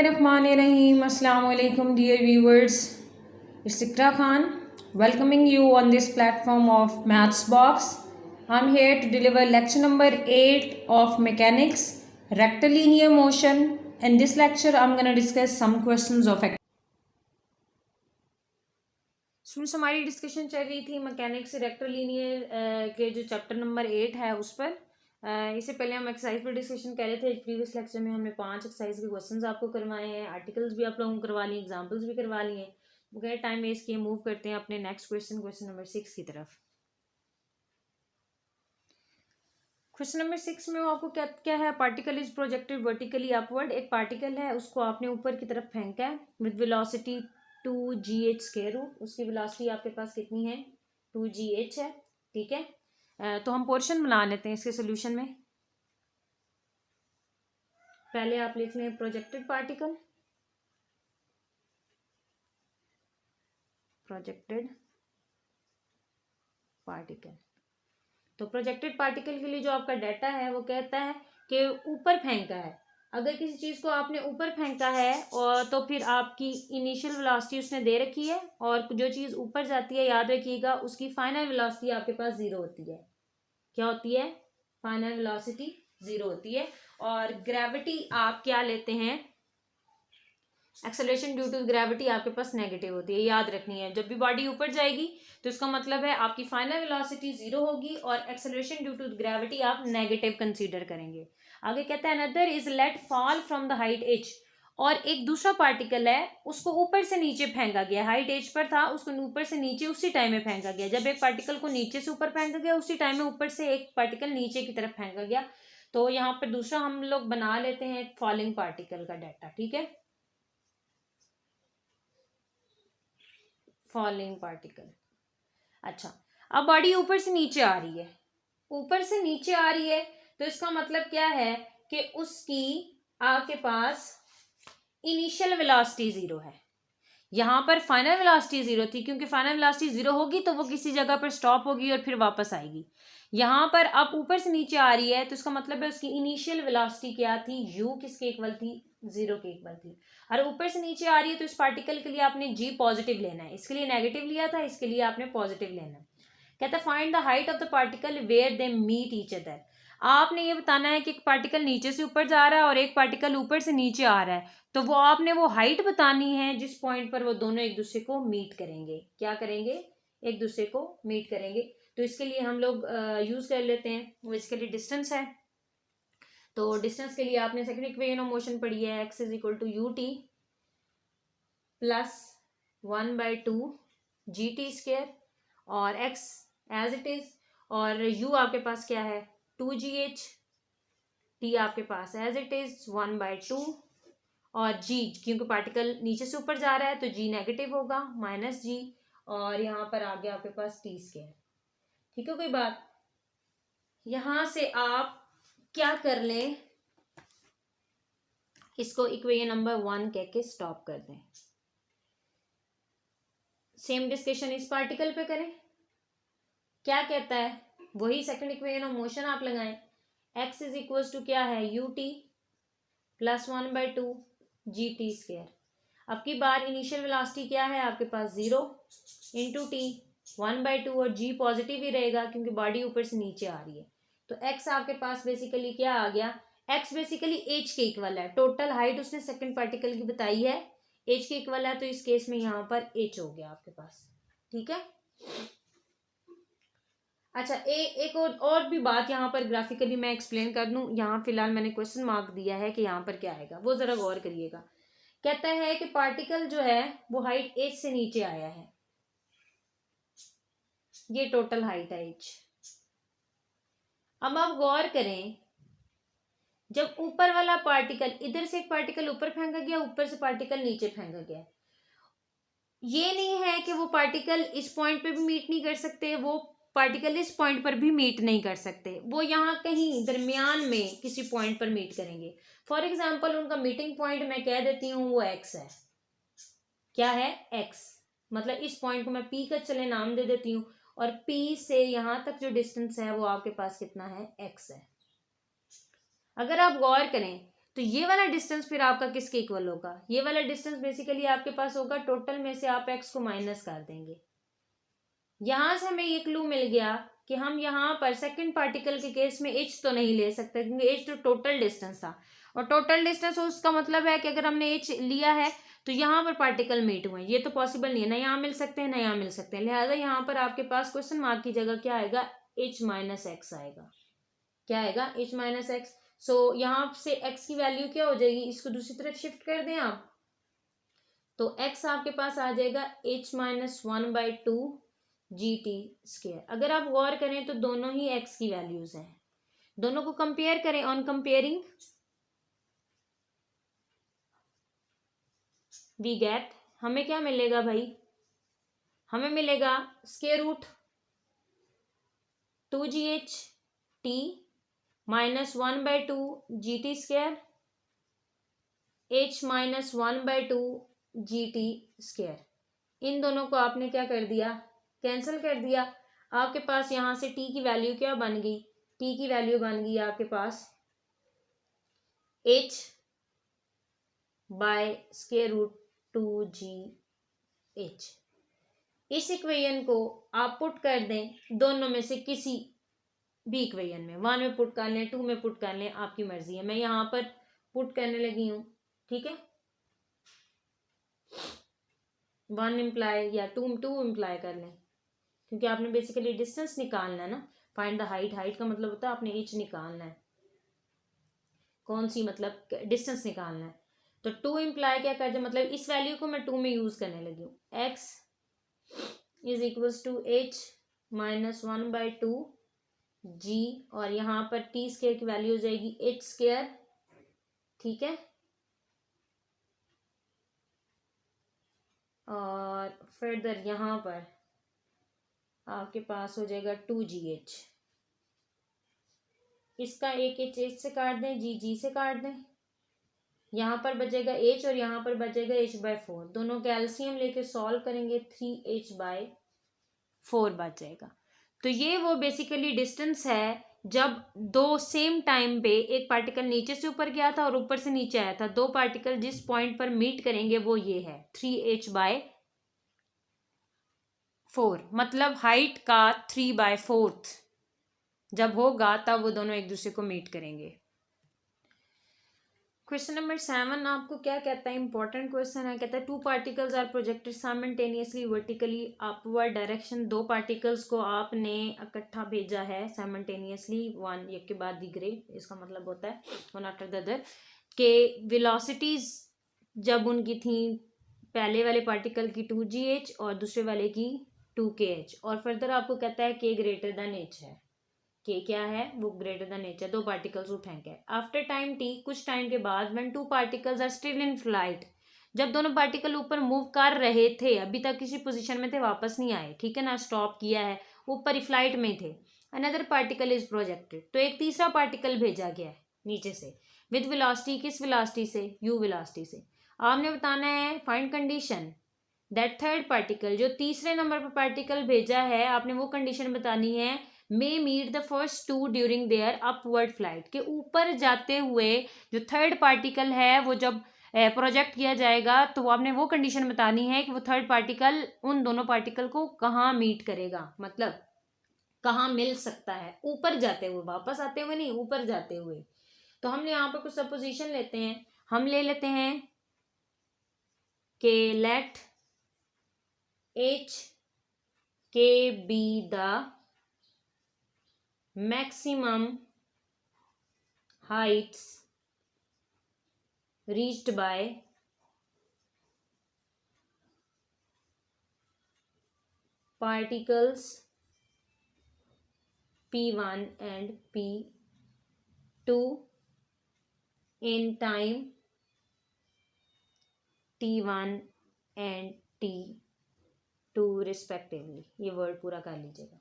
Bismillahirrahmanirrahim. Assalamu alaikum, dear viewers. It's Ikra Khan welcoming you on this platform of Maths Box. I'm here to deliver lecture number 8 of Mechanics, Rectilinear Motion. In this lecture, I'm going to discuss some questions of students. हमारी discussion चल रही थी mechanics rectilinear के जो chapter number 8 है उस पर। इससे पहले हम एक्सरसाइज पर डिस्कशन कर रहे थे। प्रीवियस लेक्चर में हमने 5 एक्सरसाइज के क्वेश्चंस आपको करवाए हैं, आर्टिकल्स भी आप लोगों को करवा लिए, एग्जांपल्स भी करवा लिए। बगैर टाइम वेस्ट किए मूव करते हैं अपने नेक्स्ट क्वेश्चन नंबर 6 की तरफ। क्वेश्चन नंबर 6 में आपको क्या है, particle is projected vertically upward. एक पार्टिकल है, उसको आपने ऊपर की तरफ फेंका है with velocity 2gh square root. उसकी वेलोसिटी आपके पास कितनी है, 2gh है। ठीक है, तो हम पोर्शन बना लेते हैं इसके सोल्यूशन में। पहले आप लिख लें प्रोजेक्टेड पार्टिकल, तो प्रोजेक्टेड पार्टिकल के लिए जो आपका डाटा है वो कहता है कि ऊपर फेंका है। अगर किसी चीज को आपने ऊपर फेंका है और तो फिर आपकी इनिशियल वेलोसिटी उसने दे रखी है, और जो चीज ऊपर जाती है याद रखिएगा उसकी फाइनल वेलोसिटी आपके पास 0 होती है। क्या होती है? फाइनल वेलोसिटी 0 होती है। और ग्रेविटी आप क्या लेते हैं, एक्सेलरेशन ड्यू टू ग्रेविटी आपके पास नेगेटिव होती है, याद रखनी है। जब भी बॉडी ऊपर जाएगी तो इसका मतलब है आपकी फाइनल वेलोसिटी 0 होगी और एक्सेलरेशन ड्यू टू ग्रेविटी आप नेगेटिव कंसीडर करेंगे। आगे कहता है another is let fall from the height h। और एक दूसरा पार्टिकल है, उसको ऊपर से नीचे फेंका गया, हाइट h पर था, उसको ऊपर से नीचे उसी टाइम में फेंका गया। जब एक पार्टिकल को नीचे से ऊपर फेंका गया उसी टाइम में ऊपर से एक पार्टिकल नीचे की तरफ फेंका गया। तो यहाँ पर दूसरा हम लोग बना लेते हैं फॉलिंग पार्टिकल का डाटा। ठीक है, फॉलिंग पार्टिकल। अच्छा, अब बॉडी ऊपर से नीचे आ रही है, ऊपर से नीचे आ रही है तो इसका मतलब क्या है कि उसकी आपके पास इनिशियल वेलोसिटी 0 है। यहां पर फाइनल वेलोसिटी 0 थी, क्योंकि फाइनल वेलोसिटी 0 होगी तो वो किसी जगह पर स्टॉप होगी और फिर वापस आएगी। यहां पर अब ऊपर से नीचे आ रही है तो इसका मतलब है उसकी इनिशियल वेलोसिटी क्या थी, u किसके इक्वल थी, 0 के इक्वल थी। और ऊपर से नीचे आ रही है तो इस पार्टिकल के लिए आपने g पॉजिटिव लेना है, इसके लिए नेगेटिव लिया था, इसके लिए आपने पॉजिटिव लेना है। कहता है find the height of the particle where they meet each other. आपने ये बताना है कि एक पार्टिकल नीचे से ऊपर जा रहा है और एक पार्टिकल ऊपर से नीचे आ रहा है, तो वो आपने वो हाइट बतानी है जिस पॉइंट पर वो दोनों एक दूसरे को मीट करेंगे। क्या करेंगे? एक दूसरे को मीट करेंगे। तो इसके लिए हम लोग यूज कर लेते हैं, वो इसके लिए डिस्टेंस है। तो डिस्टेंस के लिए आपने सेकंड इक्वेशन ऑफ मोशन पढ़ी है, x is equal to ut plus 1/2 gt square, और x एज इट इज, और u आपके पास क्या है, 2gh, t आपके पास एज इट इज 1/2, और g क्योंकि पार्टिकल नीचे से ऊपर जा रहा है तो g नेगेटिव होगा, -g, और यहाँ पर आ गया आपके पास t स्क्वायर। ठीक है, कोई बात? यहां से आप क्या कर लें, इसको इक्वेशन नंबर 1 कह के स्टॉप कर दें। सेम डिस्कशन इस पार्टिकल पे करें। क्या कहता है, वही सेकंड इक्वेशन ऑफ मोशन आप लगाएं, x इज इक्वल टू क्या है, ut प्लस 1/2 gt स्क्वायर। अब की बार इनिशियल वेलोसिटी क्या है आपके पास, 0 इंटू टी 1/2, और g पॉजिटिव ही रहेगा क्योंकि बॉडी ऊपर से नीचे आ रही है। तो x आपके पास बेसिकली क्या आ गया, x बेसिकली h के इक्वल है। टोटल हाइट उसने सेकंड पार्टिकल की बताई है, h के इक्वल है, तो इस केस में यहाँ पर h हो गया आपके पास। ठीक है, अच्छा एक और भी बात यहाँ पर ग्राफिकली मैं एक्सप्लेन कर दूं। यहाँ फिलहाल मैंने क्वेश्चन मार्क दिया है कि यहाँ पर क्या आएगा, वो जरा गौर करिएगा। कहता है कि पार्टिकल जो है वो हाइट h से नीचे आया है, ये टोटल हाइट है h। अब आप गौर करें, जब ऊपर वाला पार्टिकल, इधर से एक पार्टिकल ऊपर फेंका गया, ऊपर से पार्टिकल नीचे फेंका गया, ये नहीं है कि वो पार्टिकल इस पॉइंट पे भी मीट नहीं कर सकते, वो पार्टिकल इस पॉइंट पर भी मीट नहीं कर सकते, वो यहाँ कहीं दरमियान में किसी पॉइंट पर मीट करेंगे। फॉर एग्जाम्पल उनका मीटिंग पॉइंट मैं कह देती हूँ वो x है। क्या है? x, मतलब इस पॉइंट को मैं p का चले नाम दे देती हूँ, और p से यहाँ तक जो डिस्टेंस है वो आपके पास कितना है, x है। अगर आप गौर करें तो ये वाला डिस्टेंस फिर आपका किसके इक्वल होगा, ये वाला डिस्टेंस बेसिकली आपके पास होगा टोटल में से आप x को माइनस कर देंगे। यहां से हमें ये क्लू मिल गया कि हम यहाँ पर सेकंड पार्टिकल के केस में h तो नहीं ले सकते, क्योंकि h तो टोटल डिस्टेंस था, और टोटल डिस्टेंस उसका मतलब है कि अगर हमने h लिया है तो यहाँ पर पार्टिकल मीट हुए, ये तो पॉसिबल नहीं है, ना यहाँ मिल सकते हैं ना यहाँ मिल सकते हैं, लिहाजा यहाँ पर आपके पास क्वेश्चन मार्क की जगह क्या आएगा, h माइनस एक्स आएगा। क्या आएगा, h माइनस एक्स। सो यहाँ से x की वैल्यू क्या हो जाएगी, इसको दूसरी तरफ शिफ्ट कर दें आप, तो x आपके पास आ जाएगा h माइनस 1/2 GT स्क्वायर। अगर आप गौर करें तो दोनों ही x की वैल्यूज हैं, दोनों को कंपेयर करें, ऑन कंपेयरिंग वी गेट, हमें क्या मिलेगा भाई, हमें मिलेगा square root 2GHT minus 1/2 GT square h minus 1/2 GT square. इन दोनों को आपने क्या कर दिया, कैंसिल कर दिया। आपके पास यहां से t की वैल्यू क्या बन गई, t की वैल्यू बन गई आपके पास h by square root 2GH। इस इक्वेशन को आप पुट कर दें दोनों में से किसी भी इक्वेशन में, 1 में पुट कर लें, 2 में पुट कर लें, आपकी मर्जी है। मैं यहाँ पर पुट करने लगी हूँ, ठीक है, 1 इम्प्लाई या 2 इम्प्लाई कर लें, क्योंकि आपने बेसिकली डिस्टेंस निकालना है ना, फाइंड द हाइट, हाइट का मतलब होता है आपने एच निकालना है, कौन सी मतलब डिस्टेंस निकालना है। तो 2 इम्प्लाई क्या कर दे, मतलब इस वैल्यू को मैं 2 में यूज करने लगी हूँ, x is equals to h minus 1/2 g, और यहाँ पर t स्क्वायर की वैल्यू हो जाएगी h स्क्वायर, ठीक है, और फर्दर यहाँ पर आपके पास हो जाएगा 2GH, इसका एक h से काट दें, g से काट दें, यहाँ पर बचेगा h और यहाँ पर बचेगा h/4, दोनों का एलसीएम लेके सॉल्व करेंगे 3h/4 बच जाएगा। तो ये वो बेसिकली डिस्टेंस है जब दो सेम टाइम पे एक पार्टिकल नीचे से ऊपर गया था और ऊपर से नीचे आया था, दो पार्टिकल जिस पॉइंट पर मीट करेंगे वो ये है 3h/4, मतलब हाइट का 3/4 जब होगा तब वो दोनों एक दूसरे को मीट करेंगे। क्वेश्चन नंबर 7 आपको क्या कहता है, इंपॉर्टेंट क्वेश्चन है, कहता है 2 particles are projected simultaneously vertically upward direction, 2 particles को आपने इकट्ठा भेजा है साइमल्टेनियसली, वन एक के बाद दिगरे, इसका मतलब होता है वन आफ्टर द अदर, के वेलोसिटीज जब उनकी थी पहले वाले पार्टिकल की 2GH और दूसरे वाले की 2KH, और फर्दर आपको कहता है k ग्रेटर देन h है, के क्या है वो ग्रेटर देन h है, दो पार्टिकल्स उठेंगे। आफ्टर टाइम t, कुछ टाइम के बाद, when 2 particles are still in flight, जब दोनों पार्टिकल ऊपर मूव कर रहे थे, अभी तक किसी पोजीशन में थे, वापस नहीं आए, ठीक है ना, स्टॉप किया है, ऊपर ही फ्लाइट में थे, अनदर पार्टिकल इज प्रोजेक्टेड, तो एक तीसरा पार्टिकल भेजा गया है नीचे से विद वेलोसिटी, किस वेलोसिटी से, u वेलोसिटी से। आपने बताना है find condition that third particle, जो तीसरे नंबर पर पार्टिकल भेजा है, आपने वो कंडीशन बतानी है, may meet the first 2 during their upward flight, के ऊपर जाते हुए जो थर्ड पार्टिकल है वो जब प्रोजेक्ट किया जाएगा तो वो आपने वो कंडीशन बतानी है कि वो थर्ड पार्टिकल उन दोनों पार्टिकल को कहाँ मीट करेगा, मतलब कहाँ मिल सकता है, ऊपर जाते हुए, वापस आते हुए नहीं, ऊपर जाते हुए। तो हमने यहाँ पर कुछ सपोजिशन लेते हैं, हम ले लेते हैं कि लेट h के be the maximum heights reached by particles P1 and P2 in time T1 and T2 respectively। ये वर्ड पूरा कर लीजिएगा।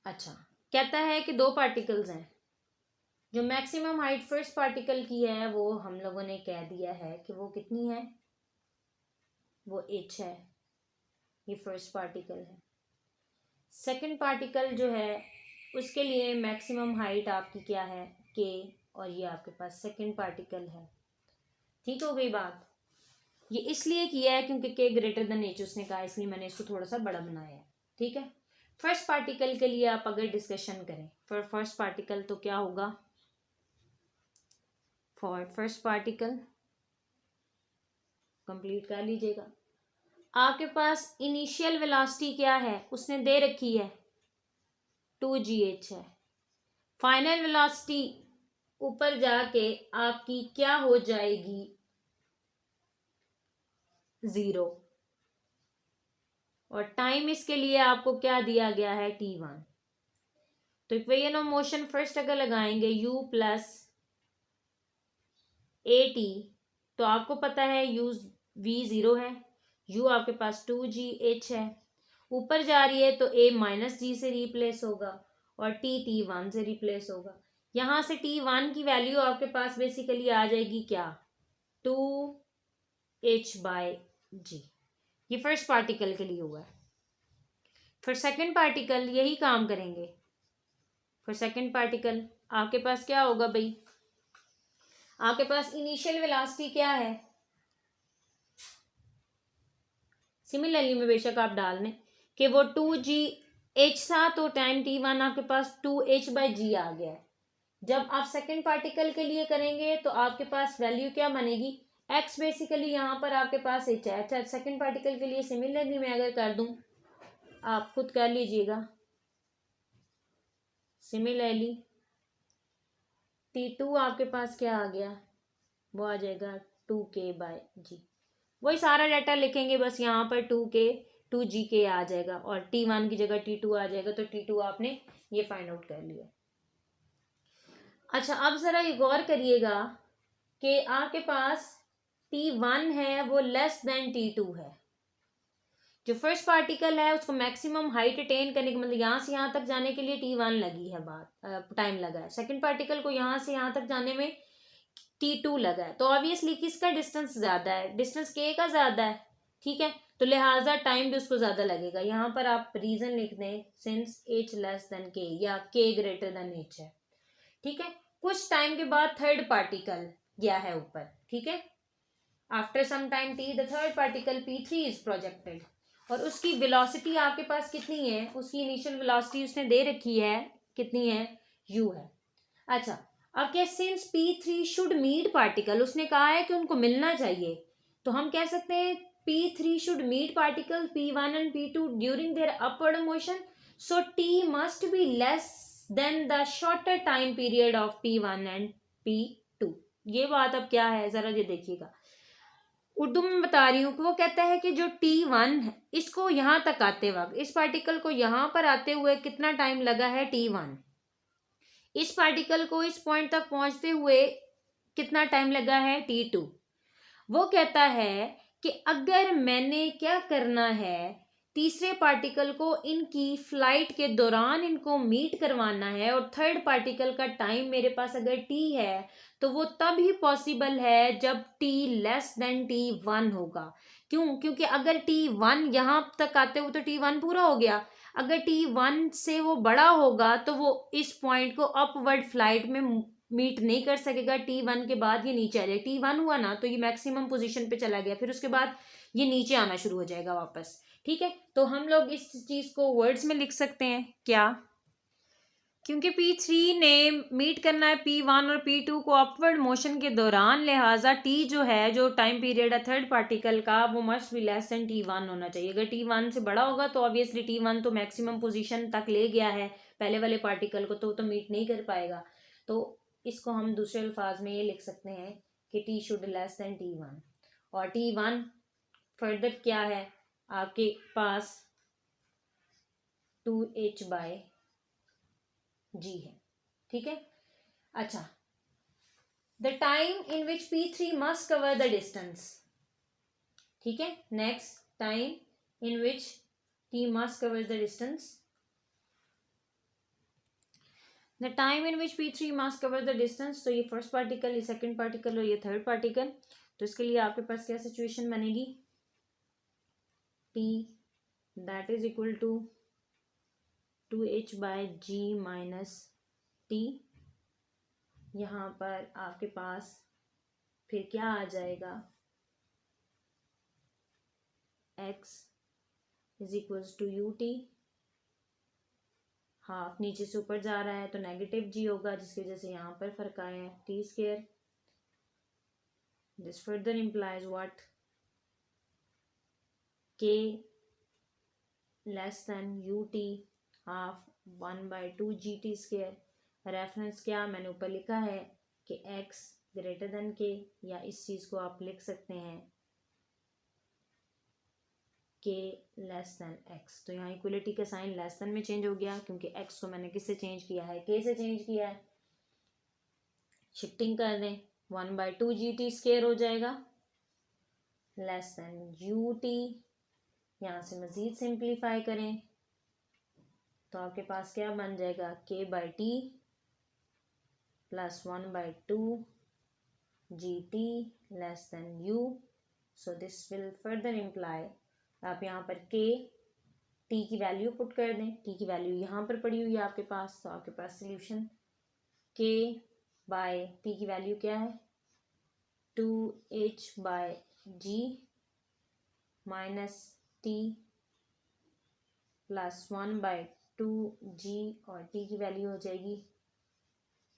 अच्छा, कहता है कि दो पार्टिकल्स हैं, जो मैक्सिमम हाइट फर्स्ट पार्टिकल की है वो हम लोगों ने कह दिया है कि वो कितनी है, वो h है, ये फर्स्ट पार्टिकल है। सेकंड पार्टिकल जो है उसके लिए मैक्सिमम हाइट आपकी क्या है, k, और ये आपके पास सेकंड पार्टिकल है। ठीक हो गई बात। ये इसलिए किया है क्योंकि के ग्रेटर देन एच उसने कहा, इसलिए मैंने इसको थोड़ा सा बड़ा बनाया है। ठीक है, फर्स्ट पार्टिकल के लिए आप अगर डिस्कशन करें फॉर फर्स्ट पार्टिकल तो क्या होगा, फॉर फर्स्ट पार्टिकल कंप्लीट कर लीजिएगा। आपके पास इनिशियल वेलोसिटी क्या है, उसने दे रखी है 2gh है। फाइनल वेलोसिटी ऊपर जाके आपकी क्या हो जाएगी, 0। और टाइम इसके लिए आपको क्या दिया गया है, t1। तो इक्वेशन ऑफ मोशन फर्स्ट अगर लगाएंगे u प्लस at, तो आपको पता है u v 0 है, u आपके पास 2gh है, ऊपर जा रही है तो a माइनस जी से रिप्लेस होगा और t t1 से रिप्लेस होगा। यहां से t1 की वैल्यू आपके पास बेसिकली आ जाएगी क्या, 2h/g। ये फर्स्ट पार्टिकल के लिए हुआ है। फिर सेकंड पार्टिकल यही काम करेंगे। फिर सेकंड पार्टिकल आपके पास क्या होगा भाई, आपके पास इनिशियल वेलोसिटी क्या है, सिमिलरली में बेशक आप डाल लें कि वो 2gh था, तो टाइम t1 आपके पास 2h/g आ गया है। जब आप सेकंड पार्टिकल के लिए करेंगे तो आपके पास वैल्यू क्या बनेगी, x बेसिकली यहाँ पर आपके पास h है। अच्छा, सेकंड पार्टिकल के लिए सिमिलरली मैं अगर कर दूं, आप खुद कर लीजिएगा, सिमिलरली t2 आपके पास क्या आ गया, वो आ जाएगा 2k/g। वही सारा डाटा लिखेंगे, बस यहाँ पर 2g आ जाएगा और t1 की जगह t2 आ जाएगा, तो t2 आपने ये फाइंड आउट कर लिया। अच्छा, अब जरा ये गौर करिएगा कि आपके पास t1 है वो लेस देन t2 है। जो फर्स्ट पार्टिकल है उसको मैक्सिमम हाइट अटेन करने के मतलब यहाँ से यहाँ तक जाने के लिए t1 लगी है, बात टाइम लगा है। सेकंड पार्टिकल को यहाँ से यहाँ तक जाने में t2 लगा है, तो ऑब्वियसली किसका डिस्टेंस ज्यादा है, डिस्टेंस k का ज्यादा है। ठीक है, तो लिहाजा टाइम भी उसको ज्यादा लगेगा। यहाँ पर आप रीजन लिख दें, since h less than k या k ग्रेटर देन h है। ठीक है, कुछ टाइम के बाद थर्ड पार्टिकल गया है ऊपर। ठीक है, after some time t the third particle p3 is projected, और उसकी वेलोसिटी आपके पास कितनी है, उसकी इनिशियल वेलोसिटी उसने दे रखी है, कितनी है, u है। अच्छा, अब क्या, since p3 should meet particle, उसने कहा है कि उनको मिलना चाहिए, तो हम कह सकते हैं p3 should meet particle p1 and p2 during their upward motion, so t must be less than the shorter time period of p1 and p2। ये बात अब क्या है, जरा ये देखिएगा, उर्दू में बता रही हूँ कि वो कहता है कि जो t1 है, इसको यहां तक आते वक्त, इस पार्टिकल को यहां पर आते हुए कितना टाइम लगा है, t1। इस पार्टिकल को इस पॉइंट तक पहुंचते हुए कितना टाइम लगा है, t2। वो कहता है कि अगर मैंने क्या करना है, तीसरे पार्टिकल को इनकी फ्लाइट के दौरान इनको मीट करवाना है, और थर्ड पार्टिकल का टाइम मेरे पास अगर t है, तो वो तब ही पॉसिबल है जब t लेस देन t1 होगा। क्यों, क्योंकि अगर t1 यहां तक आते हुए तो t1 पूरा हो गया, अगर t1 से वो बड़ा होगा तो वो इस पॉइंट को अपवर्ड फ्लाइट में मीट नहीं कर सकेगा, t1 के बाद ये नीचे आ जाएगा। t1 हुआ ना तो ये मैक्सिमम पोजीशन पे चला गया, फिर उसके बाद ये नीचे आना शुरू हो जाएगा वापस। ठीक है, तो हम लोग इस चीज को वर्ड्स में लिख सकते हैं क्या, क्योंकि p3 ने मीट करना है p1 और p2 को अपवर्ड मोशन के दौरान, लिहाजा t जो है, जो टाइम पीरियड है थर्ड पार्टिकल का, वो must be less then t1 होना चाहिए। अगर t1 से बड़ा होगा तो ऑब्वियसली t1 तो मैक्सिमम पोजीशन तक ले गया है पहले वाले पार्टिकल को, तो मीट नहीं कर पाएगा। तो इसको हम दूसरे अल्फाज में ये लिख सकते हैं कि t should less than t1, और t1 फर्दर क्या है आपके पास 2h/g है। ठीक है, अच्छा, the time in which p3 must cover the distance. ठीक है, next, time in which t must cover the distance, the time in which p3 must cover the distance. तो ये फर्स्ट पार्टिकल, ये सेकंड पार्टिकल और ये third particle. तो इसके लिए आपके पास क्या सिचुएशन बनेगी, t that is equal to 2h/g minus t, यहाँ पर आपके पास फिर क्या आ जाएगा, x is equals to u t, half नीचे से ऊपर जा रहा है तो नेगेटिव जी होगा, जिसकी वजह से यहाँ पर फर्क आया है T square. This further implies what, k less than you t half 1/2 g t square. Reference क्या मैंने ऊपर लिखा है कि x ग्रेटर देन k, या इस चीज को आप लिख सकते हैं k लेस देन x। तो यहाँ इक्वलिटी का साइन लेस देन में चेंज हो गया, क्योंकि x को मैंने किससे चेंज किया है, k से चेंज किया है। शिफ्टिंग कर दें, 1/2 जी टी स्क्वायर हो जाएगा लेस देन यू टी। यहाँ से मजीद सिंप्लीफाई करें तो आपके पास क्या बन जाएगा, k/t plus 1/2 g T less than u। So this will further imply, आप यहाँ पर k t की वैल्यू पुट कर दें, t की वैल्यू यहाँ पर पड़ी हुई है आपके पास, तो आपके पास सोल्यूशन k/t की वैल्यू क्या है, 2h/g minus t plus 1/2g, और t की वैल्यू हो जाएगी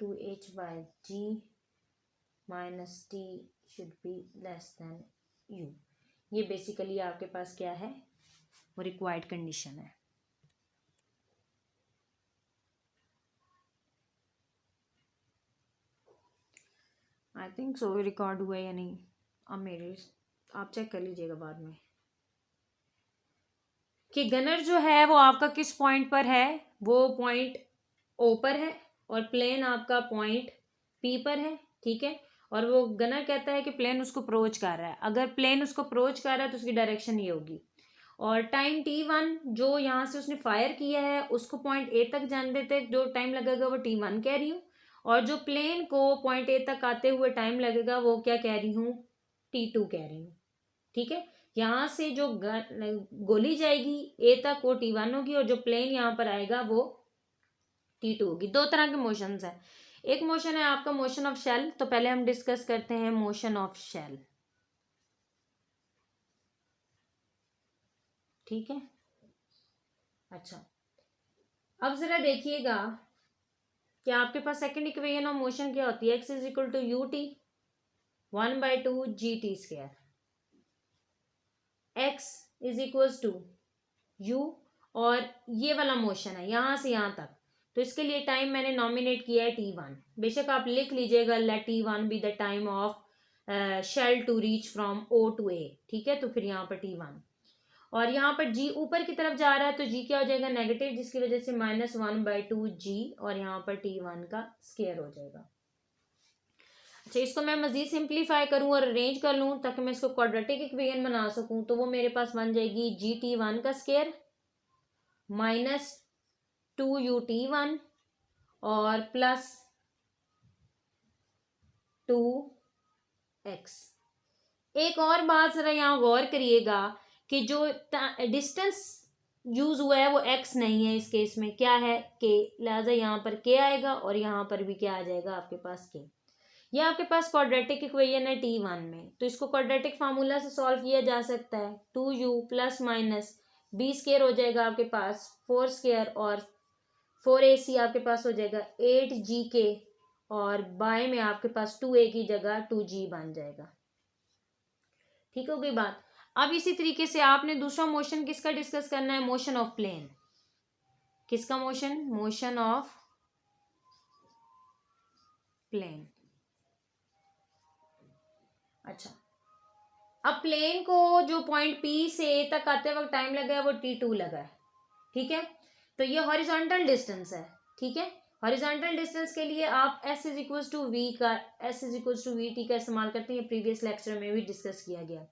2h/g minus t should be less then u। ये बेसिकली आपके पास क्या है, वो रिक्वायर्ड कंडीशन है। आई थिंक सो रिकॉर्ड हुआ है या नहीं, अब मेरे आप चेक कर लीजिएगा बाद में कि गनर जो है वो आपका किस पॉइंट पर है, वो पॉइंट ओ पर है और प्लेन आपका पॉइंट पी पर है, ठीक है। और वो गनर कहता है कि प्लेन उसको अप्रोच कर रहा है, अगर प्लेन उसको अप्रोच कर रहा है तो उसकी डायरेक्शन ये होगी। और टाइम t1 जो यहाँ से उसने फायर किया है उसको पॉइंट ए तक जाने देते, जो टाइम लगेगा वो t1 कह रही हूँ, और जो प्लेन को पॉइंट ए तक आते हुए टाइम लगेगा वो क्या कह रही हूँ, t2 कह रही हूँ, ठीक है। यहाँ से जो गोली जाएगी ए तक वो t1 होगी, और जो प्लेन यहाँ पर आएगा वो t2 होगी। दो तरह के मोशंस हैं, एक मोशन है आपका मोशन ऑफ शेल, तो पहले हम डिस्कस करते हैं मोशन ऑफ शेल, ठीक है। अच्छा, अब जरा देखिएगा कि आपके पास सेकंड इक्वेशन ऑफ मोशन क्या होती है, x is equal to u t 1/2 g t square, x is equal to u, और ये वाला मोशन है यहाँ से यहाँ तक, तो इसके लिए टाइम मैंने नॉमिनेट किया है t1। बेशक आप लिख लीजिएगा let t1 be the time of shell to reach from o to a, ठीक है। तो फिर यहाँ पर t1, और यहाँ पर g ऊपर की तरफ जा रहा है तो g क्या हो जाएगा, नेगेटिव, जिसकी वजह से -1/2 g, और यहाँ पर t1 का स्क्वायर हो जाएगा। अच्छा, इसको मैं मजीद सिंप्लीफाई करूँ और अरेंज कर लूँ ताकि मैं इसको क्वाड्रेटिक इक्वेशन बना सकूँ, तो वो मेरे पास बन जाएगी gt1 का स्क्वायर माइनस 2ut1 और प्लस 2x। एक और बात जरा यहाँ गौर करिएगा कि जो डिस्टेंस यूज हुआ है वो x नहीं है, इस केस में क्या है k, लिहाजा यहाँ पर k आएगा और यहाँ पर भी क्या आ जाएगा आपके पास k। ये आपके पास क्वाड्रेटिक इक्वेशन है t1 में, तो इसको क्वाड्रेटिक फार्मूला से सॉल्व किया जा सकता है। 2u plus minus b square हो जाएगा आपके पास 4 स्क्वायर, और 4ac आपके पास हो जाएगा 8gk, और बाय में आपके पास 2a की जगह 2g बन जाएगा, ठीक हो गई बात। अब इसी तरीके से आपने दूसरा मोशन किसका डिस्कस करना है, मोशन ऑफ प्लेन। किसका मोशन, मोशन ऑफ प्लेन। अच्छा, अब प्लेन को जो पॉइंट P से A तक आते वक्त टाइम लगा है वो t2 लगा है, ठीक है। तो ये हॉरिजॉन्टल डिस्टेंस है, ठीक है। हॉरिजॉन्टल डिस्टेंस के लिए आप s is equal to v t का इस्तेमाल करते हैं, प्रीवियस लेक्चर में भी डिस्कस किया गया।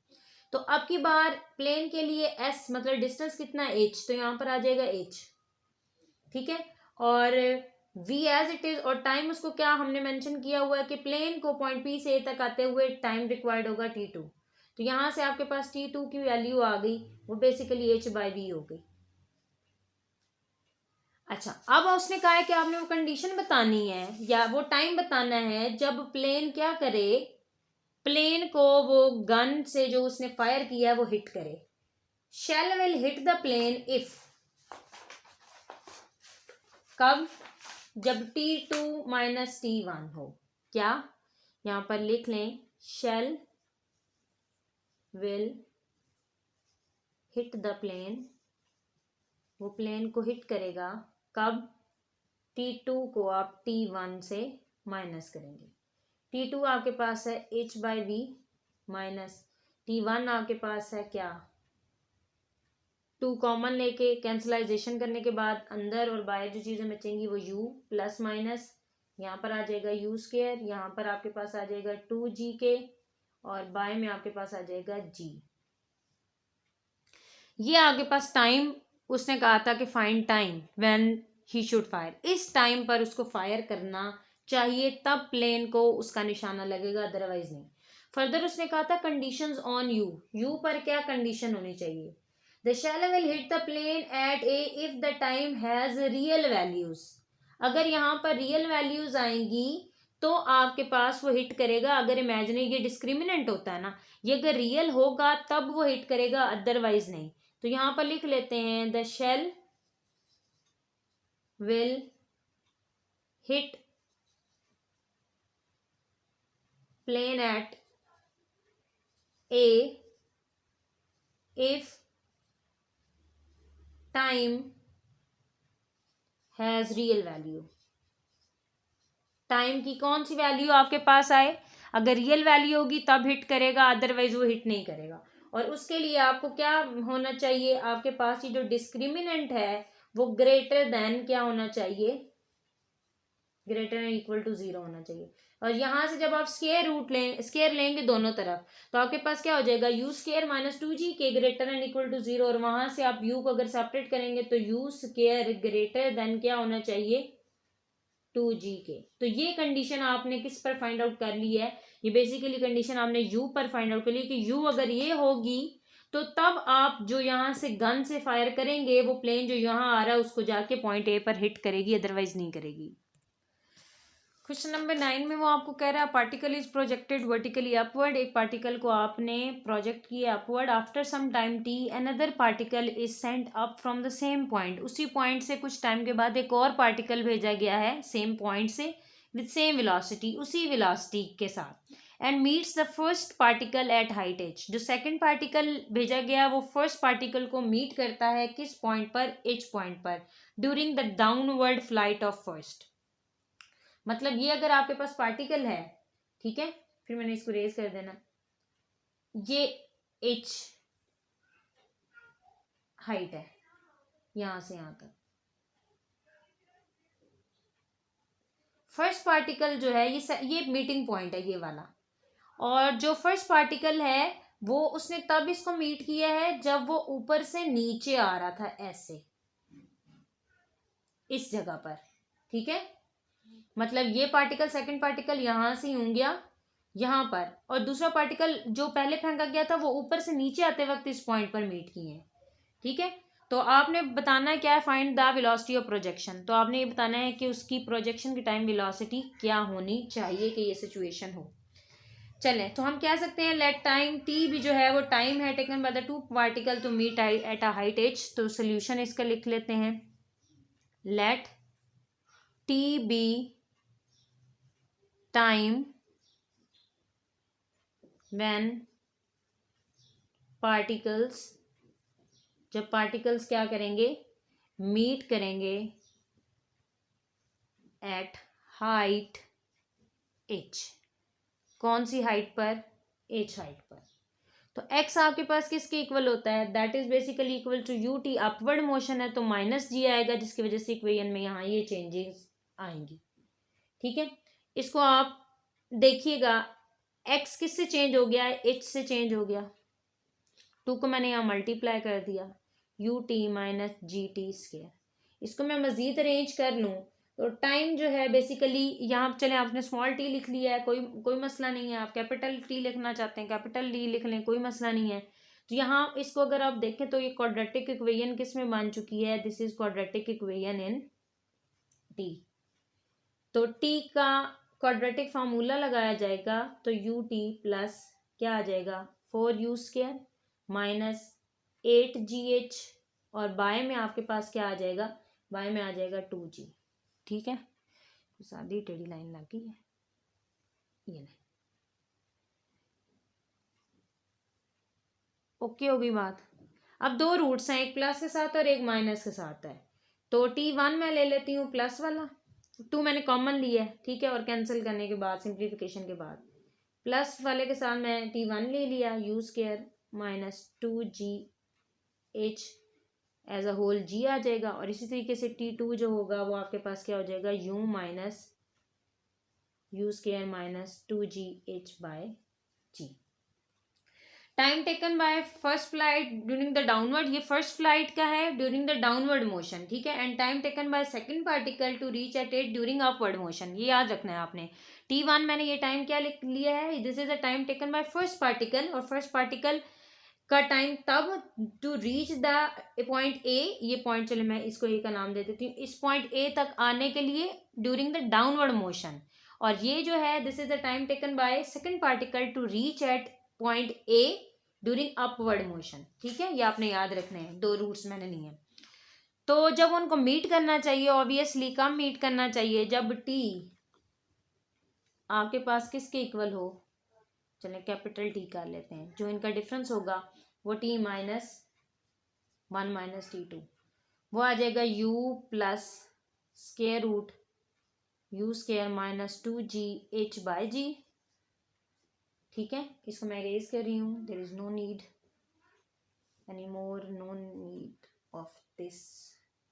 तो अब की बार प्लेन के लिए s मतलब डिस्टेंस कितना है h, तो यहाँ पर आ जाएगा h, ठीक है। और v एज इट इज, और टाइम उसको क्या हमने मेंशन किया हुआ है कि प्लेन को पॉइंट P से A तक आते हुए टाइम रिक्वायर्ड होगा t2, तो यहाँ से आपके पास t2 की वैल्यू आ गई, वो बेसिकली h/v हो गई। अच्छा, अब उसने कहा है कि आपने वो कंडीशन बतानी है या वो टाइम बताना है जब प्लेन क्या करे, प्लेन को वो गन से जो उसने फायर किया है वो हिट करे। Shell will hit the plane if, कब, जब T2 माइनस T1 हो। क्या, यहां पर लिख लें, shell will hit the plane, वो प्लेन को हिट करेगा कब, T2 को आप T1 से माइनस करेंगे। T2 आपके पास है h/v माइनस T1 आपके पास है क्या, 2 कॉमन लेके कैंसलाइजेशन करने के बाद अंदर और बाहर जो चीज़ें बचेंगी वो u प्लस माइनस, यहाँ पर आ जाएगा u स्क्वायर, यहाँ पर आपके पास आ जाएगा 2gk और बाय में आपके पास आ जाएगा g। ये आपके पास टाइम, उसने कहा था कि find time when he should fire, इस टाइम पर उसको फायर करना चाहिए तब प्लेन को उसका निशाना लगेगा, अदरवाइज नहीं। फर्दर उसने कहा था कंडीशंस ऑन यू पर क्या कंडीशन होनी चाहिए, the shell will hit the plane at A if the time has real values, अगर यहाँ पर रियल वैल्यूज आएंगी तो आपके पास वो हिट करेगा, अगर इमेजिनरी, ये डिस्क्रिमिनेंट होता है ना, ये अगर रियल होगा तब वो हिट करेगा, अदरवाइज नहीं। तो यहां पर लिख लेते हैं the shell will hit plane at A if time has real value, time की कौन सी वैल्यू आपके पास आए, अगर रियल वैल्यू होगी तब हिट करेगा, अदरवाइज वो हिट नहीं करेगा। और उसके लिए आपको क्या होना चाहिए, आपके पास ये जो डिस्क्रिमिनेंट है वो ग्रेटर देन क्या होना चाहिए, ग्रेटर एंड इक्वल टू 0 होना चाहिए। और यहां से जब आप स्क्वायर रूट स्क्वायर लेंगे दोनों तरफ, तो आपके पास क्या हो जाएगा, u square minus 2gk greater and equal to 0, और वहां से आप यू को अगर सेपरेट करेंगे तो यू स्क्वायर ग्रेटर देन क्या होना चाहिए, 2gk। तो ये कंडीशन आपने किस पर फाइंड आउट कर ली है, ये बेसिकली कंडीशन आपने यू पर फाइंड आउट कर ली कि यू अगर ये होगी तो तब आप जो यहाँ से गन से फायर करेंगे वो प्लेन जो यहाँ आ रहा है उसको जाके पॉइंट ए पर हिट करेगी, अदरवाइज नहीं करेगी। क्वेश्चन नंबर 9 में वो आपको कह रहा है particle is projected vertically upward, एक पार्टिकल को आपने प्रोजेक्ट किया upward, after some time t another particle is sent up from the same point, उसी पॉइंट से कुछ टाइम के बाद एक और पार्टिकल भेजा गया है सेम पॉइंट से विद सेम वेलोसिटी, उसी वेलोसिटी के साथ, and meets the first particle at height h, जो सेकंड पार्टिकल भेजा गया वो फर्स्ट पार्टिकल को मीट करता है किस पॉइंट पर, h पॉइंट पर, during the downward flight of first. मतलब ये अगर आपके पास पार्टिकल है, ठीक है, फिर मैंने इसको रेज कर देना, ये h हाइट है यहां से यहां तक, फर्स्ट पार्टिकल जो है ये मीटिंग पॉइंट है ये वाला, और जो फर्स्ट पार्टिकल है वो उसने तब इसको मीट किया है जब वो ऊपर से नीचे आ रहा था ऐसे, इस जगह पर, ठीक है। मतलब ये पार्टिकल सेकंड पार्टिकल यहां से हो गया यहां पर, और दूसरा पार्टिकल जो पहले फेंका गया था वो ऊपर से नीचे आते वक्त इस पॉइंट पर मीट किए हैं, ठीक है। तो आपने बताना है क्या है, find the velocity of projection, तो आपने ये बताना है कि उसकी प्रोजेक्शन की टाइम वेलोसिटी क्या होनी चाहिए कि ये सिचुएशन हो। चलें, तो हम कह सकते हैं लेट टाइम टी भी जो है वो टाइम है taken by the two particle to meet at a height h, तो सोल्यूशन इसका लिख लेते हैं, let t be time when particles, जब पार्टिकल्स क्या करेंगे, मीट करेंगे एट हाइट h, कौन सी हाइट पर, h हाइट पर। तो x आपके पास किसके इक्वल होता है, that is basically equal to u t, upward motion है तो माइनस जी आएगा, जिसकी वजह से इक्वेशन में यहाँ ये चेंजेस आएंगी, ठीक है। इसको आप देखिएगा, x किससे चेंज हो गया है, h से चेंज हो गया, 2 को मैंने यहाँ मल्टीप्लाई कर दिया, यू टी माइनस जी टी स्क्वायर, इसको मैं मजीद अरेंज कर लूँ तो टाइम जो है बेसिकली यहाँ, चले आपने स्मॉल टी लिख लिया है, कोई मसला नहीं है, आप कैपिटल टी लिखना चाहते हैं कैपिटल टी लिख लें, कोई मसला नहीं है। तो यहाँ इसको अगर आप देखें तो ये क्वाड्रेटिक इक्वेशन किस में बन चुकी है, this is quadratic equation in T. तो टी का क्वाड्रेटिक फार्मूला लगाया जाएगा, तो यू टी प्लस क्या आ जाएगा 4u² माइनस 8gh, और बाय में आपके पास क्या आ जाएगा, बाय में आ जाएगा 2g। ठीक है, तो सादी टेढ़ी लाइन लग गई है, ये नहीं। ओके होगी बात। अब दो रूट्स हैं, एक प्लस के साथ और एक माइनस के साथ है, तो t1 मैं ले लेती हूँ प्लस वाला, 2 मैंने कॉमन लिया है, ठीक है, और कैंसिल करने के बाद सिंप्लीफिकेशन के बाद प्लस वाले के साथ मैं t1 ले लिया, u² minus 2gh as a whole g आ जाएगा, और इसी तरीके से t2 जो होगा वो आपके पास क्या हो जाएगा u minus u² minus 2gh by g। Time taken by first flight during the downward, ये फर्स्ट फ्लाइट का है ड्यूरिंग द डाउनवर्ड मोशन, ठीक है। And time taken by second particle to reach at it during upward motion, ये याद रखना है आपने। t1 मैंने ये टाइम क्या लिख लिया है, this is a time taken by first particle, और फर्स्ट पार्टिकल का टाइम तब to reach the point A, ये पॉइंट चले मैं इसको ए का नाम दे देती हूँ, इस पॉइंट ए तक आने के लिए ड्यूरिंग द डाउनवर्ड मोशन, और ये जो है this is the time taken by second particle to reach at point A during upward motion, ठीक है। ये आपने याद रखने हैं, दो रूट्स मैंने लिए हैं। तो जब उनको मीट करना चाहिए, ऑब्वियसली कब मीट करना चाहिए, जब टी आपके पास किसके इक्वल हो, चले कैपिटल टी कर लेते हैं, जो इनका डिफरेंस होगा वो t माइनस 1 माइनस t2, वो आ जाएगा u plus square root u² minus 2gh by g, ठीक है। इसको मैं इरेज कर रही हूँ, there is no need any more, no need of this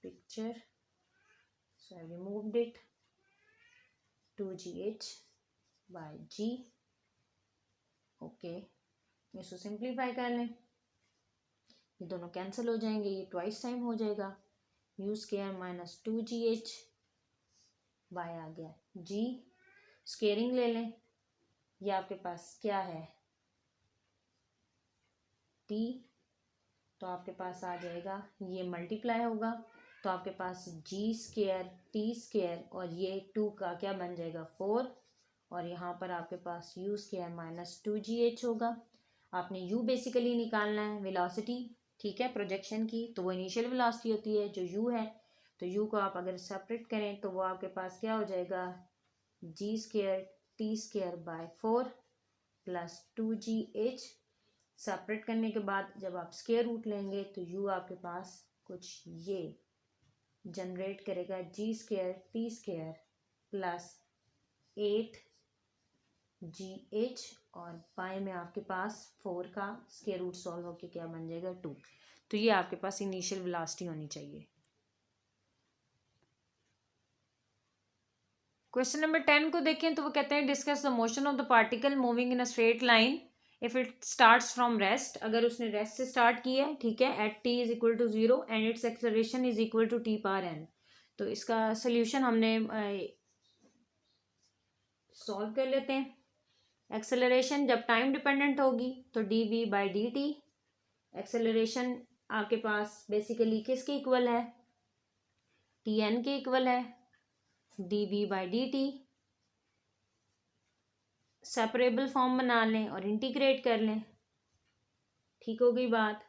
picture, so I removed it, 2gh by g। Okay, इसको सिंप्लीफाई कर लें, ये दोनों कैंसिल हो जाएंगे, ये ट्वाइस टाइम हो जाएगा, u² माइनस 2gh बाय आ गया g, स्क्वेयरिंग ले लें, ये आपके पास क्या है t, तो आपके पास आ जाएगा, ये मल्टीप्लाई होगा तो आपके पास g² t² और ये 2 का क्या बन जाएगा 4, और यहाँ पर आपके पास u² माइनस 2gh होगा। आपने u बेसिकली निकालना है वेलोसिटी, ठीक है, प्रोजेक्शन की, तो वो इनिशियल वेलोसिटी होती है जो u है, तो u को आप अगर सेपरेट करें तो वो आपके पास क्या हो जाएगा g² t² bye 4 plus 2gh, separate करने के बाद जब आप स्क्वायर रूट लेंगे तो u आपके पास कुछ ये जनरेट करेगा g² t² प्लस 8gh, और बाय में आपके पास 4 का स्क्वायर रूट सॉल्व होके क्या बन जाएगा 2। तो ये आपके पास इनिशियल वेलोसिटी होनी चाहिए। क्वेश्चन नंबर 10 को देखें तो वो कहते हैं discuss the motion of the particle moving in a straight line if it starts from rest, अगर उसने रेस्ट से स्टार्ट किया है, ठीक है, at t is equal to 0 and its acceleration is equal to t power n। तो इसका solution हमने सॉल्व कर लेते हैं। एक्सेलरेशन जब टाइम डिपेंडेंट होगी तो dv बाई dt, एक्सेलरेशन आपके पास बेसिकली किसके इक्वल है, tn के इक्वल है, dv by dt, separable form बना लें और इंटीग्रेट कर लें, ठीक हो गई बात।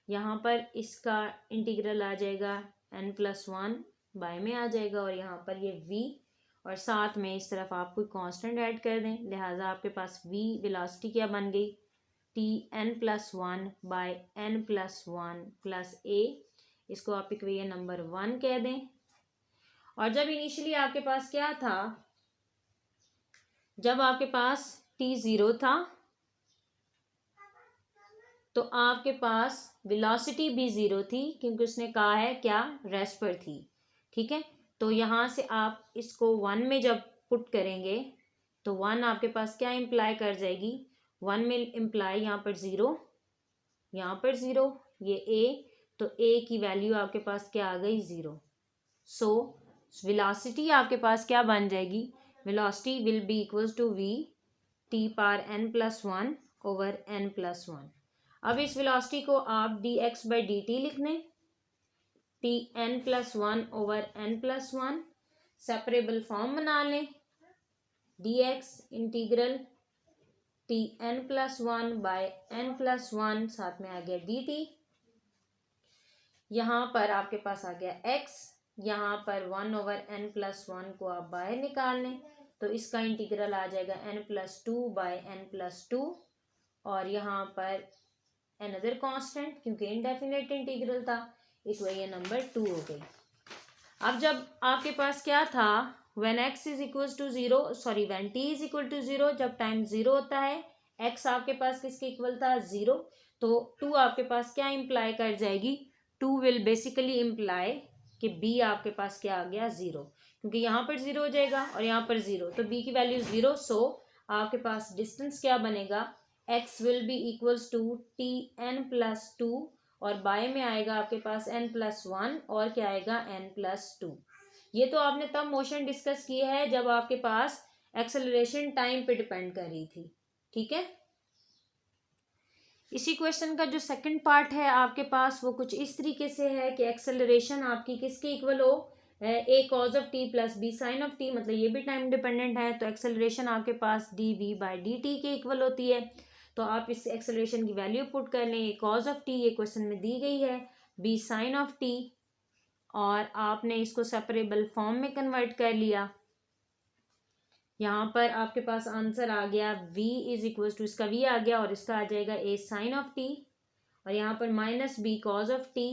यहाँ पर इसका इंटीग्रल आ जाएगा n+1 बाय में आ जाएगा, और यहाँ पर ये v, और साथ में इस तरफ आप कोई कांस्टेंट ऐड कर दें, लिहाजा आपके पास v वेलोसिटी क्या बन गई tn+1 bye n+1 plus a, इसको आप इक्वेशन नंबर 1 कह दें। और जब इनिशियली आपके पास क्या था, जब आपके पास t0 था तो आपके पास वेलोसिटी भी 0 थी, क्योंकि उसने कहा है क्या रेस्ट पर थी, ठीक है। तो यहाँ से आप इसको 1 में जब पुट करेंगे तो 1 आपके पास क्या इम्प्लाई कर जाएगी, 1 में इम्प्लाई यहाँ पर 0, यहाँ पर 0, ये a, तो a की वैल्यू आपके पास क्या आ गई 0। सो वेलोसिटी आपके पास क्या बन जाएगी, velocity will be equals to v t power n+1 over n+1। अब इस वेलोसिटी को आप dx बाई dt लिख लें, tn+1 over n+1 separable form बना लें, dx integral tn+1 bye n+1, साथ में आ गया dt। यहाँ पर आपके पास आ गया x, यहाँ पर 1/n+1 को आप बाहर निकाल लें तो इसका इंटीग्रल आ जाएगा n+2 बाय n+2, और यहाँ पर अनदर कांस्टेंट क्योंकि इनडेफिनेट इंटीग्रल था, इक्वेशन नंबर 2 हो गई। अब जब आपके पास क्या था, when x is equals to 0, sorry when t is equal to 0, जब टाइम 0 होता है, x आपके पास किसके इक्वल था, 0, तो 2 आपके पास क्या इम्प्लाई कर जाएगी, 2 विल बेसिकली इम्प्लाई कि b आपके पास क्या आ गया, 0, क्योंकि यहाँ पर 0 हो जाएगा और यहाँ पर 0, तो b की वैल्यू 0। सो आपके पास डिस्टेंस क्या बनेगा, x will be equals to tn+2, और बाय में आएगा आपके पास n+1, और क्या आएगा n+2। ये तो आपने तब मोशन डिस्कस किया है जब आपके पास एक्सेलरेशन टाइम पे डिपेंड कर रही थी, ठीक है। इसी क्वेश्चन का जो सेकंड पार्ट है आपके पास वो कुछ इस तरीके से है कि एक्सेलरेशन आपकी किसके इक्वल हो, a cos of t plus b sin of t, मतलब ये भी टाइम डिपेंडेंट है, तो एक्सेलरेशन आपके पास dv/dt के इक्वल होती है। तो आप इस एक्सेलरेशन की वैल्यू पुट कर लें, a cos of t ये क्वेश्चन में दी गई है, b sin of t, और आपने इसको सेपरेबल फॉर्म में कन्वर्ट कर लिया। यहाँ पर आपके पास आंसर आ गया v इज इक्वल टू, इसका v आ गया और इसका आ जाएगा a sin of t, और यहाँ पर minus b cos of t,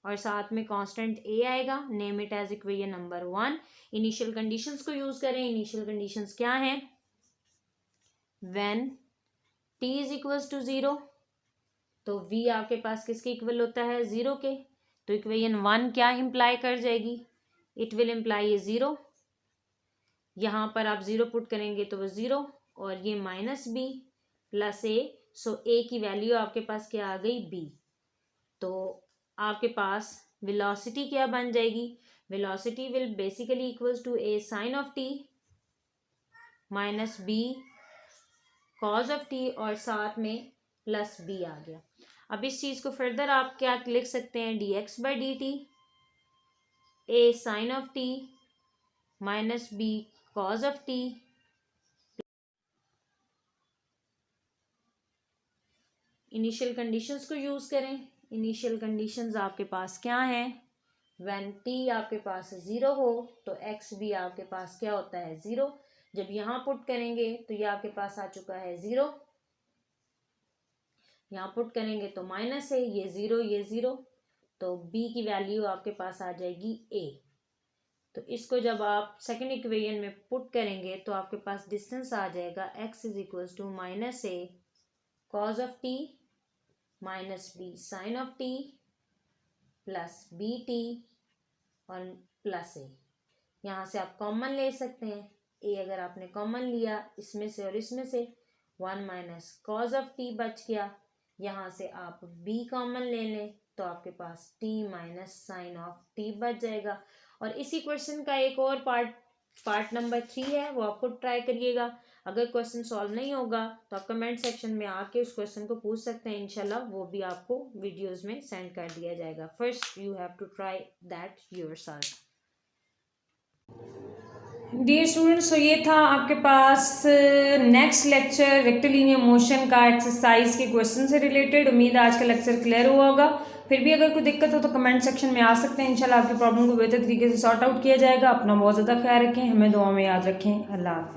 और साथ में कांस्टेंट a आएगा, name it as equation number 1। Initial conditions को यूज करें। इनिशियल कंडीशंस क्या हैं, when t is equal to 0, तो v आपके पास किसके इक्वल होता है, 0 के, तो इक्वेशन 1 क्या इम्प्लाई कर जाएगी, इट विल इम्प्लाई ए 0। यहाँ पर आप 0 पुट करेंगे तो वो 0, और ये minus b plus a, so a की वैल्यू आपके पास क्या आ गई, b। तो आपके पास वेलोसिटी क्या बन जाएगी, velocity will basically equals to a sine of t minus b cos of t, और साथ में प्लस b आ गया। अब इस चीज़ को फर्दर आप क्या लिख सकते हैं, dx/dt a sine of t minus b cos of t, initial conditions को यूज करें। इनिशियल कंडीशंस आपके पास क्या है, व्हेन t आपके पास 0 हो तो x भी आपके पास क्या होता है, 0। जब यहाँ पुट करेंगे तो ये आपके पास आ चुका है 0, यहाँ पुट करेंगे तो माइनस है, ये 0 ये 0, तो b की वैल्यू आपके पास आ जाएगी a। तो इसको जब आप सेकंड इक्वेशन में पुट करेंगे तो आपके पास डिस्टेंस आ जाएगा x is equal to minus a cos of t minus b sine of t plus bt और प्लस a। यहाँ से आप कॉमन ले सकते हैं, a अगर आपने कॉमन लिया इसमें से और इसमें से, 1 माइनस कॉज ऑफ t बच गया। यहाँ से आप b कॉमन ले लें तो आपके पास t minus sine of t बच जाएगा। और इसी क्वेश्चन का एक और पार्ट नंबर 3 है, वो आप खुद ट्राई करिएगा। अगर क्वेश्चन सॉल्व नहीं होगा तो आप कमेंट सेक्शन में आके उस क्वेश्चन को पूछ सकते हैं, इंशाल्लाह वो भी आपको वीडियोस में सेंड कर दिया जाएगा। First you have to try that yourself. Dear students, तो ये था आपके पास नेक्स्ट लेक्चर रेक्टिलिनियर मोशन का एक्सरसाइज के क्वेश्चन से रिलेटेड। उम्मीद है आज का लेक्चर क्लियर हुआ होगा। फिर भी अगर कोई दिक्कत हो तो कमेंट सेक्शन में आ सकते हैं, इंशाल्लाह आपकी प्रॉब्लम को बेहतर तरीके से सॉर्ट आउट किया जाएगा। अपना बहुत ज़्यादा ख्याल रखें, हमें दुआ में याद रखें। अल्लाह हाफ़िज़।